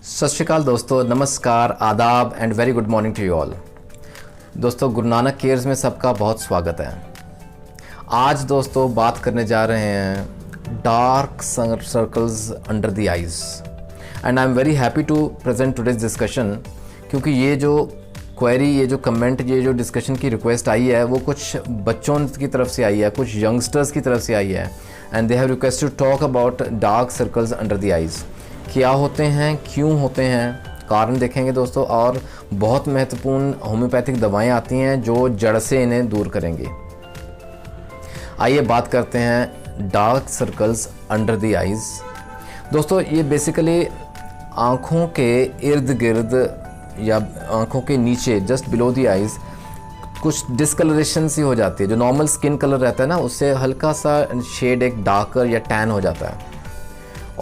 सत श्रीकाल दोस्तों, नमस्कार, आदाब and very good morning to you all. दोस्तों, गुरु नानक केयर्स में सबका बहुत स्वागत है। आज दोस्तों बात करने जा रहे हैं dark circles under the eyes and I am very happy to present today's discussion, क्योंकि ये जो क्वेरी, ये जो कमेंट, ये जो डिस्कशन की रिक्वेस्ट आई है वो कुछ बच्चों की तरफ से आई है, कुछ यंगस्टर्स की तरफ से आई है and they have request to talk about dark circles under the eyes. क्या होते हैं, क्यों होते हैं, कारण देखेंगे दोस्तों, और बहुत महत्वपूर्ण होम्योपैथिक दवाएं आती हैं जो जड़ से इन्हें दूर करेंगी। आइए बात करते हैं dark circles under the eyes. दोस्तों, ये बेसिकली आँखों के इर्द गिर्द या आँखों के नीचे जस्ट बिलो द आइज़ कुछ डिस्कलरेशन सी हो जाती है। जो नॉर्मल स्किन कलर रहता है ना, उससे हल्का सा शेड एक डार्कर या टैन हो जाता है,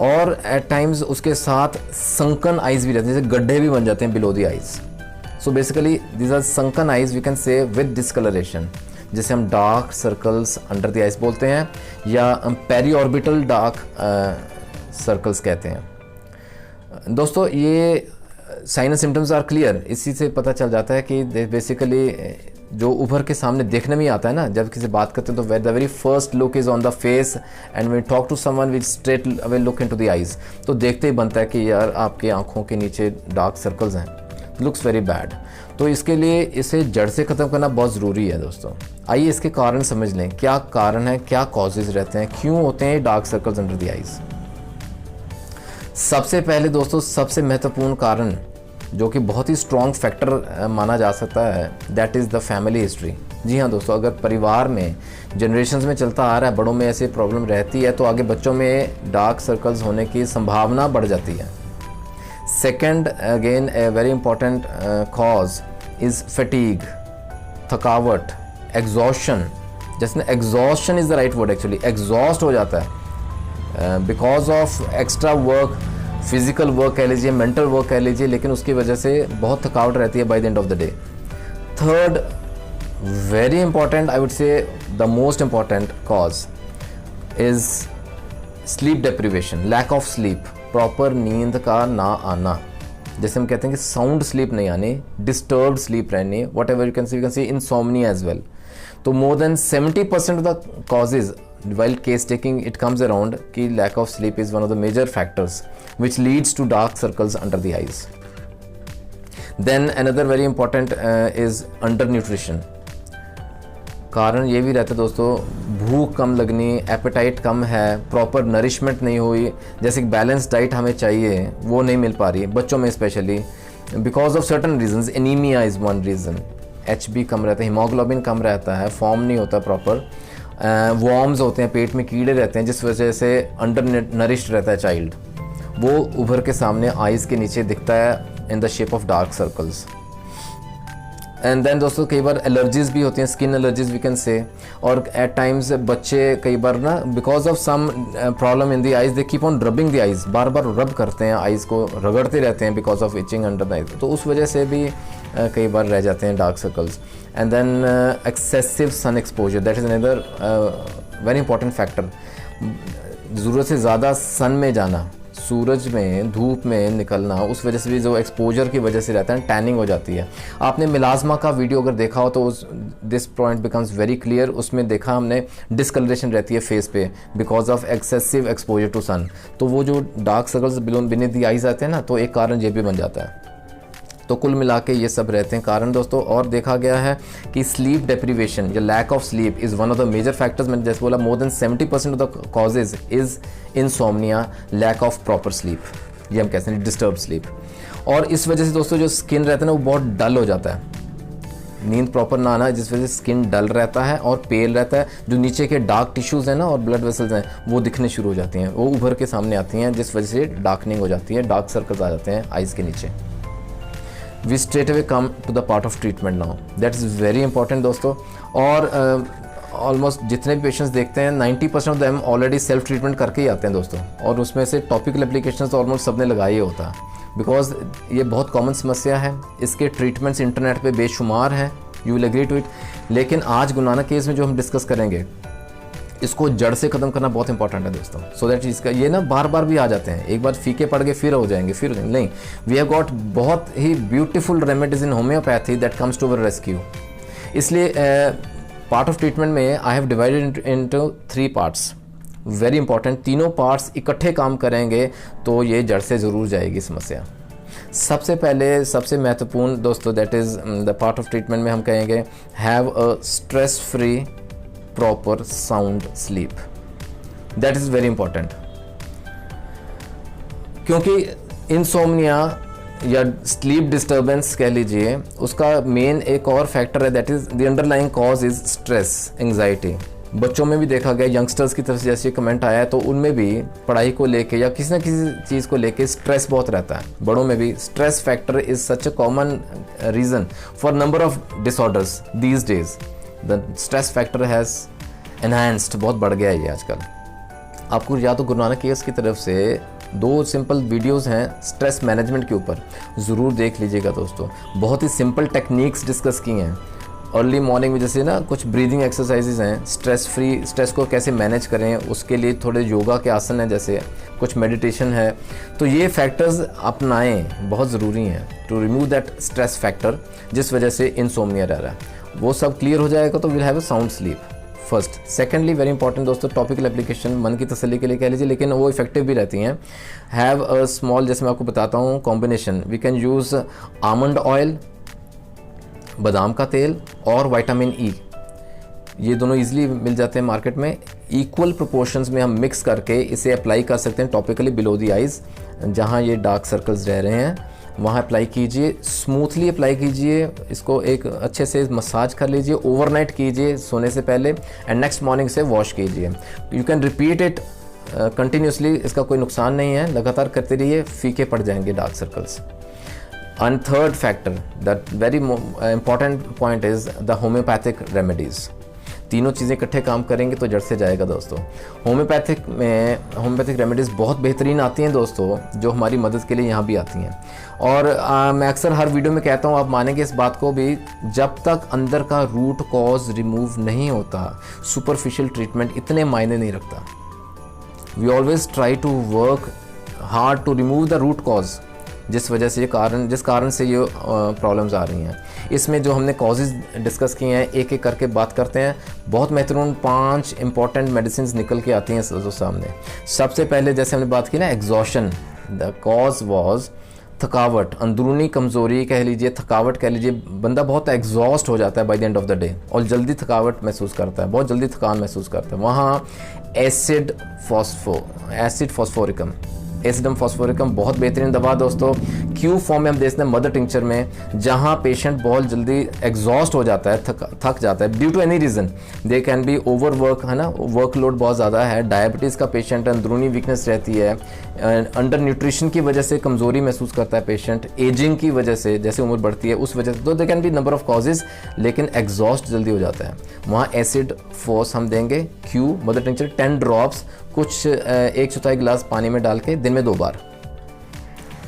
और एट टाइम्स उसके साथ संकन आइज़ भी रहते हैं, जैसे गड्ढे भी बन जाते हैं below the eyes. So basically this are sunken eyes, we can say with discolouration, जिसे हम dark circles under the eyes बोलते हैं या पेरी ऑर्बिटल डार्क सर्कल्स कहते हैं। दोस्तों, ये साइन सिम्टम्स आर क्लियर, इसी से पता चल जाता है कि बेसिकली जो उभर के सामने देखने में आता है ना, जब किसी बात करते हैं तो the very first look is on the face and when talk to someone with straight away look into the eyes, तो देखते ही बनता है कि यार आपकी आंखों के नीचे डार्क सर्कल्स हैं, लुक्स वेरी बैड। तो इसके लिए इसे जड़ से ख़त्म करना बहुत ज़रूरी है दोस्तों। आइए इसके कारण समझ लें, क्या कारण है, क्या कॉजेज़ रहते हैं, क्यों होते हैं dark circles under the eyes. सबसे पहले दोस्तों, सबसे महत्वपूर्ण कारण जो कि बहुत ही स्ट्रॉन्ग फैक्टर माना जा सकता है, that is the family history. जी हाँ दोस्तों, अगर परिवार में जनरेशन्स में चलता आ रहा है, बड़ों में ऐसे प्रॉब्लम रहती है, तो आगे बच्चों में डार्क सर्कल्स होने की संभावना बढ़ जाती है। Second, again a very important cause is fatigue, थकावट, एग्जॉशन। जैसे exhaustion is the right word, actually exhaust हो जाता है because of extra work, physical work कह लीजिए, मेंटल वर्क कह लीजिए, लेकिन उसकी वजह से बहुत थकावट रहती है by the end of the day. Third, very important, I would say the most important cause is sleep deprivation, lack of sleep, proper नींद का ना आना। जैसे हम कहते हैं कि साउंड स्लीप नहीं आनी, डिस्टर्ब्ड स्लीप रहनी, whatever you can see insomnia as well. तो more than 70% of the causes while case taking it comes around कि lack of sleep is one of the major factors which leads to dark circles under the eyes. Then another very important is undernutrition. कारण ये भी रहता है दोस्तों, भूख कम लगनी, apatite कम है, प्रॉपर नरिशमेंट नहीं हुई, जैसे बैलेंस डाइट हमें चाहिए वो नहीं मिल पा रही बच्चों में specially because of certain reasons. Anaemia is one reason, HB कम रहता है, हीमोग्लोबिन कम रहता है, फॉर्म नहीं होता प्रॉपर, वॉर्म्स होते हैं, पेट में कीड़े रहते हैं, जिस वजह से अंडर नरिश्ड रहता है चाइल्ड, वो उभर के सामने आइज़ के नीचे दिखता है in the shape of dark circles. And then दोस्तों, कई बार एलर्जीज़ भी होती हैं, स्किन एलर्जीज़ वी कैन से, और एट टाइम्स बच्चे कई बार ना because of some problem in the eyes they keep on rubbing the eyes, बार बार रब करते हैं, आइज़ को रगड़ते रहते हैं because of itching under the eyes, तो उस वजह से भी कई बार रह जाते हैं dark circles. And then excessive sun exposure, that is another very important factor. ज़रूरत से ज़्यादा सन में जाना, सूरज में, धूप में निकलना, उस वजह से भी जो एक्सपोजर की वजह से रहता है, टैनिंग हो जाती है। आपने मिलाजमा का वीडियो अगर देखा हो तो उस this point becomes very clear, उसमें देखा हमने डिस्कलरेशन रहती है फेस पे because of excessive exposure to sun. तो वो जो dark circles beneath the eyes आते हैं ना, तो एक कारण ये भी बन जाता है। तो कुल मिला के ये सब रहते हैं कारण दोस्तों। और देखा गया है कि स्लीप डेप्रीवेशन या lack of sleep is one of the major factors. मैंने जैसे बोला, more than 70% of the causes is insomnia, lack of proper sleep, ये हम कहते हैं डिस्टर्ब स्लीप। और इस वजह से दोस्तों जो स्किन रहता है ना, वो बहुत डल हो जाता है, नींद प्रॉपर ना आना, जिस वजह से स्किन डल रहता है और पेल रहता है। जो नीचे के डार्क टिश्यूज़ हैं ना और ब्लड वेसल्स हैं, वो दिखने शुरू हो जाती हैं, वो उभर के सामने आती हैं, जिस वजह से डार्कनिंग हो जाती है, डार्क सर्कल्स आ जाते हैं आइज़ के नीचे। We straight away come to the part of treatment now, that is very important दोस्तों। और ऑलमोस्ट जितने भी पेशेंट्स देखते हैं 90% of them already self treatment करके ही आते हैं दोस्तों, और उसमें से टॉपिकल एप्लीकेशन तो ऑलमोस्ट सबने लगाया ही होता है बिकॉज ये बहुत कॉमन समस्या है। इसके ट्रीटमेंट्स इंटरनेट पे बेशुमार हैं, you will agree to it. लेकिन आज गुरु नानक केस में जो हम डिस्कस करेंगे इसको जड़ से ख़त्म करना बहुत इंपॉर्टेंट है दोस्तों। सो दैट इसका ये ना बार बार भी आ जाते हैं, एक बार फीके पड़ के फिर हो जाएंगे नहीं, वी हैव गॉट बहुत ही beautiful remedies in homeopathy that comes to our rescue. इसलिए पार्ट ऑफ ट्रीटमेंट में I have divided into 3 parts, very important. तीनों पार्ट्स इकट्ठे काम करेंगे तो ये जड़ से ज़रूर जाएगी समस्या। सबसे पहले सबसे महत्वपूर्ण दोस्तों that is the part of treatment में हम कहेंगे have a stress free proper sound sleep, that is very important. क्योंकि इंसोम्निया या स्लीप डिस्टर्बेंस कह लीजिए, उसका मेन एक और फैक्टर है that is the underlying cause is stress, anxiety. बच्चों में भी देखा गया, यंगस्टर्स की तरफ से जैसे कमेंट आया तो उनमें भी पढ़ाई को लेके या किसी न किसी चीज़ को लेके स्ट्रेस बहुत रहता है। बड़ों में भी stress factor is such a common reason for number of disorders these days. The stress factor has enhanced, बहुत बढ़ गया है ये आजकल। आपको या तो गुरु नानक केयर्स की तरफ से 2 सिंपल वीडियोस हैं स्ट्रेस मैनेजमेंट के ऊपर, ज़रूर देख लीजिएगा दोस्तों। बहुत ही सिंपल टेक्निक्स डिस्कस की हैं अर्ली मॉर्निंग में, जैसे ना कुछ ब्रीदिंग एक्सरसाइजेज हैं, स्ट्रेस को कैसे मैनेज करें उसके लिए थोड़े योगा के आसन हैं, जैसे कुछ मेडिटेशन है। तो ये फैक्टर्स अपनाएं, बहुत ज़रूरी हैं to remove that stress factor जिस वजह से इंसोम्निया रह रहा है। वो सब क्लियर हो जाएगा तो will have a sound sleep first. Secondly very important दोस्तों, टॉपिकल एप्लीकेशन मन की तसल्ली के लिए कह लीजिए, लेकिन वो इफेक्टिव भी रहती हैं। हैव अ स्मॉल, जैसे मैं आपको बताता हूँ combination, we can use almond oil, बादाम का तेल और विटामिन ई। ये दोनों इजीली मिल जाते हैं मार्केट में। इक्वल प्रोपोर्शंस में हम मिक्स करके इसे अप्लाई कर सकते हैं टॉपिकली बिलो द आइज़, जहाँ ये डार्क सर्कल्स रह रहे हैं वहाँ अप्लाई कीजिए, स्मूथली अप्लाई कीजिए, इसको एक अच्छे से मसाज कर लीजिए, ओवरनाइट कीजिए सोने से पहले, एंड नेक्स्ट मॉर्निंग से वॉश कीजिए। You can repeat it continuously, इसका कोई नुकसान नहीं है, लगातार करते रहिए, फीके पड़ जाएंगे dark circles. And third factor, that very important point is the homeopathic remedies. तीनों चीज़ें इकट्ठे काम करेंगे तो जड़ से जाएगा दोस्तों। होम्योपैथिक रेमेडीज़ बहुत बेहतरीन आती हैं दोस्तों, जो हमारी मदद के लिए यहाँ भी आती हैं। और मैं अक्सर हर वीडियो में कहता हूँ, आप मानेंगे इस बात को भी, जब तक अंदर का रूट कॉज रिमूव नहीं होता सुपरफिशियल ट्रीटमेंट इतने मायने नहीं रखता। We always try to work hard to remove the root cause, जिस वजह से जिस कारण से ये प्रॉब्लम्स आ रही हैं। इसमें जो हमने कॉजेज़ डिस्कस किए हैं, एक एक करके बात करते हैं। बहुत महत्वपूर्ण 5 इंपॉर्टेंट मेडिसिन निकल के आती हैं सामने। सबसे पहले जैसे हमने बात की ना एग्जॉशन, द कॉज वाज थकावट, अंदरूनी कमज़ोरी कह लीजिए, थकावट कह लीजिए। बंदा बहुत एग्जॉस्ट हो जाता है by the end of the day और जल्दी थकावट महसूस करता है, बहुत जल्दी थकान महसूस करता है। वहाँ एसिड फॉस्फोरिकम बहुत बेहतरीन दवा दोस्तों। क्यू फॉर्म में हम देखते हैं मदर टिंक्चर में, जहां पेशेंट बहुत जल्दी एग्जॉस्ट हो जाता है, थक जाता है due to any reason, they can be overwork, है ना, वर्कलोड बहुत ज़्यादा है, डायबिटीज़ का पेशेंट, अंदरूनी वीकनेस रहती है, अंडर न्यूट्रिशन की वजह से कमज़ोरी महसूस करता है पेशेंट, एजिंग की वजह से जैसे उम्र बढ़ती है उस वजह से, तो दे can B number of causes, लेकिन एग्जॉस्ट जल्दी हो जाता है। वहाँ एसिड फोर्स हम देंगे, क्यू मदर टिंक्चर 10 ड्रॉप्स, कुछ 1/4 गिलास पानी में डाल के दिन में 2 बार।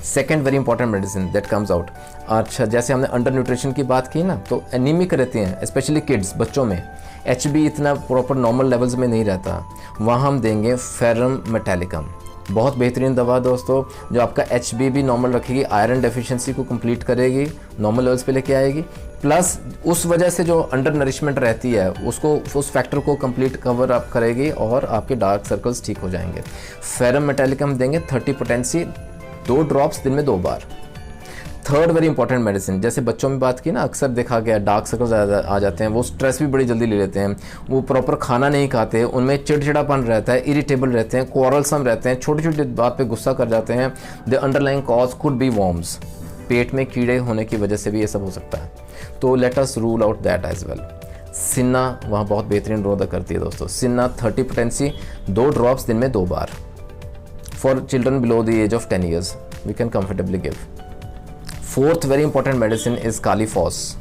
Second very important medicine that comes out. अच्छा, जैसे हमने अंडर न्यूट्रिशन की बात की ना, तो एनीमिक रहते हैं स्पेशली किड्स, बच्चों में HB इतना प्रॉपर नॉर्मल लेवल्स में नहीं रहता, वहाँ हम देंगे फेरम मेटालिकम। बहुत बेहतरीन दवा दोस्तों, जो आपका HB भी नॉर्मल रखेगी, आयरन डेफिशिएंसी को कंप्लीट करेगी, नॉर्मल लेवल्स पे लेके आएगी, प्लस उस वजह से जो अंडर नरिशमेंट रहती है उसको, उस फैक्टर को कंप्लीट कवर अप करेगी और आपके डार्क सर्कल्स ठीक हो जाएंगे। फेरम मेटालिकम देंगे 30 पोटेंसी, 2 ड्रॉप्स दिन में 2 बार। थर्ड वेरी इंपॉर्टेंट मेडिसिन, जैसे बच्चों में बात की ना, अक्सर देखा गया डार्क सर्कल्स आ जाते हैं, वो स्ट्रेस भी बड़ी जल्दी ले लेते हैं, वो प्रॉपर खाना नहीं खाते, उनमें चिड़चिड़ापन रहता है, इरिटेबल रहते हैं, क्वारलसम रहते हैं, छोटी छोटी बात पे गुस्सा कर जाते हैं। The underlying cause could be worms, पेट में कीड़े होने की वजह से भी ये सब हो सकता है, तो let us rule out that as well. Cina वहाँ बहुत बेहतरीन रोल करती है दोस्तों। सिन्ना 30 पोटेंसी, 2 ड्रॉप्स दिन में 2 बार। For children below the age of 10 years we can comfortably give. Fourth very important medicine is kali phos.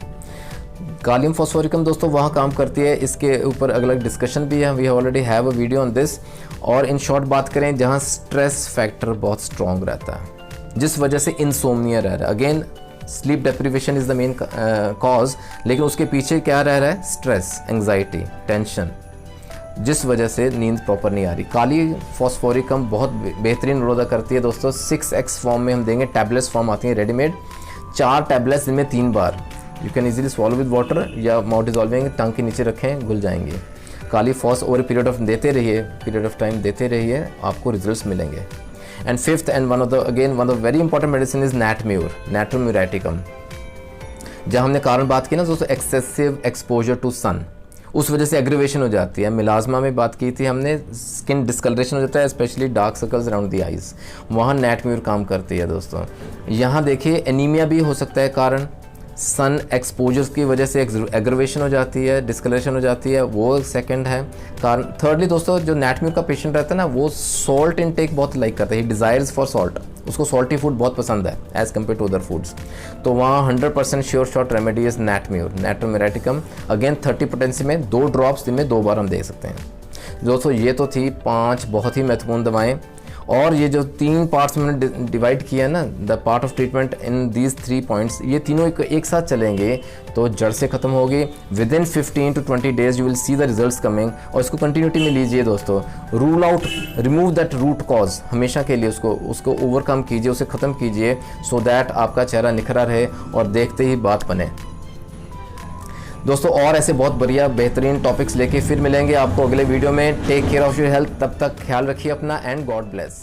Kalium phosphoricum दोस्तों वहाँ काम करती है, इसके ऊपर अलग अलग डिस्कशन भी है, we already have a video on this. और इन शॉर्ट बात करें, जहाँ स्ट्रेस फैक्टर बहुत स्ट्रॉन्ग रहता है, जिस वजह से इंसोम्निया रह रहा है। Again sleep deprivation is the main cause, लेकिन उसके पीछे क्या रह रहा है? Stress, anxiety, tension. जिस वजह से नींद प्रॉपर नहीं आ रही। काली फॉस्फोरिकम बहुत बेहतरीन निरोधक करती है दोस्तों। 6x फॉर्म में हम देंगे, टैबलेट्स फॉर्म आती हैं रेडीमेड, 4 टैबलेट्स दिन में 3 बार। You can easily swallow with water या माउथ डिजॉल्विंग, टंग के नीचे रखें, घुल जाएंगे। Kali phos over period of time देते रहिए, आपको रिजल्ट्स मिलेंगे। And fifth and one of the very important medicine is nat mur, natrum muriaticum. जब हमने कारण बात की ना दोस्तों, एक्सेसिव एक्सपोजर टू सन, उस वजह से एग्रीवेशन हो जाती है। मिलाजमा में बात की थी हमने, स्किन डिस्कलरेशन हो जाता है, specially dark circles around the eyes, वहाँ नैटम्यूर काम करती है दोस्तों। यहाँ देखिए एनीमिया भी हो सकता है कारण, सन एक्सपोजर्स की वजह से एग्रीवेशन हो जाती है, डिस्कलरेशन हो जाती है, वो सेकंड है कारण। थर्डली दोस्तों, जो नैटम्यूर का पेशेंट रहता है ना, वो सॉल्ट इनटेक बहुत लाइक करता है, ही डिज़ायर्स फॉर सॉल्ट, उसको सॉल्टी फूड बहुत पसंद है as compare to other foods. तो वहाँ 100% sure shot remedy is nat mur, natrum muriaticum. Again 30 potency में 2 ड्रॉप्स दिन में 2 बार हम दे सकते हैं दोस्तों। ये तो थी 5 बहुत ही महत्वपूर्ण दवाएँ। और ये जो 3 पार्ट्स में मैंने डिवाइड किया है ना, the part of treatment in these 3 points, ये तीनों एक साथ चलेंगे तो जड़ से ख़त्म होगी। Within 15 to 20 days you will see the results coming. और इसको कंटिन्यूटी में लीजिए दोस्तों, rule out, remove that root cause हमेशा के लिए, उसको ओवरकम कीजिए, उसे ख़त्म कीजिए, सो दैट आपका चेहरा निखरा रहे और देखते ही बात बने दोस्तों। और ऐसे बहुत बढ़िया बेहतरीन टॉपिक्स लेके फिर मिलेंगे आपको अगले वीडियो में। Take care of your health, तब तक ख्याल रखिए अपना, एंड गॉड ब्लेस।